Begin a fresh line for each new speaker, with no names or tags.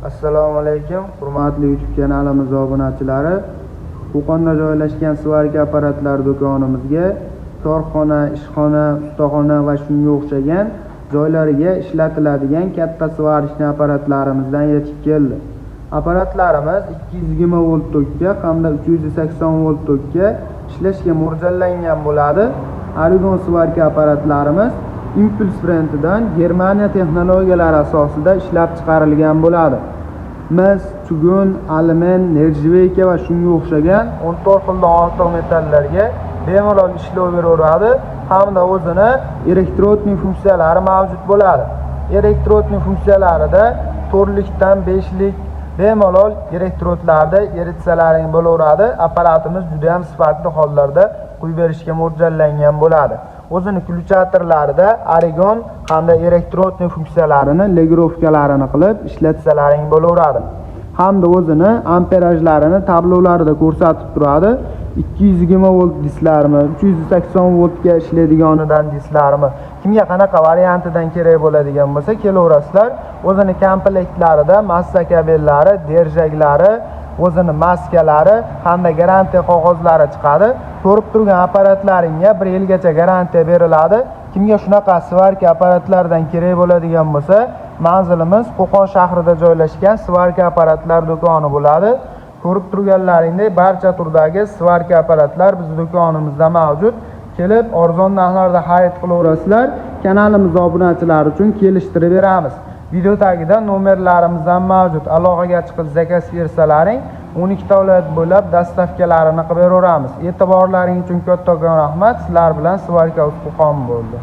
Assalomu alaykum, hurmatli YouTube kanalimiz obunachilari. Qo'qonda joylashgan svarka apparatlari do'konimizga korxona, ishxona, ustaxona va shunga o'xshagan joylariga ishlatiladigan katta svarishni apparatlarimizdan yetib keldi. Apparatlarimiz 220 volt tokka hamda 380 volt tokka ishlashga mo'ljallangan bo'ladi. Arigon svarka apparatlarimiz Impuls brendidan Germaniya texnologiyalari asosida ishlab chiqarilgan bo'ladi. Mis, chugun, alumin, nerjveyka va shunga o'xshagan 14 xildan ortiq metallarga bemalol ishlov beraveradi hamda o'zini elektrodniy funksiyalari mavjud bo'ladi. Elektrodniy funksiyalarida 4likdan 5lik bemalol elektrodlarda eritsalaring bo'laveradi. Apparatimiz juda ham sifatli hollarda quyib berishga mo'ljallangan bo'ladi. O'zini klyuchatorlarida Arigon hamda elektrodniy funksiyalarini legrovkalarini qilib ishlatsalaring bo'laveradi. Hamda o'zini amperajlarini tablolarida ko'rsatib turadi. 220 volt disklarimi, 380 voltga ishlaydiganidan disklarimi, kimga qanaqa variantidan kerak bo'ladigan bo'lsa kelaverasizlar. O'zini komplektlarida massa kabellari, derjaklari, o'zini maskalari hamda garantiya qog'ozlari chiqadi. Ko'rib turgan apparatlaringga 1 yilgacha garantiya beriladi. Kimga shunaqa svarka apparatlaridan kerak bo'ladigan bo'lsa, manzilimiz Qo'qon shahrida joylashgan svarka apparatlar do'koni bo'ladi. Ko'rib turganlaringdek barcha turdagi svarka apparatlar bizning do'konimizda mavjud. Kelib arzon narxlarda xarid qilaverasizlar. Kanalimiz obunachilari uchun kelishtirib beramiz. Video tagida nomerlarimiz ham mavjud. Aloqaga chiqib zakaz bersalaring 12 ta viloyat bo'ylab dastavkalarini qilib beraveramiz. E'tiborlaring uchun kattakon rahmat. Sizlar bilan Svarka Qo'qon bo'ldi.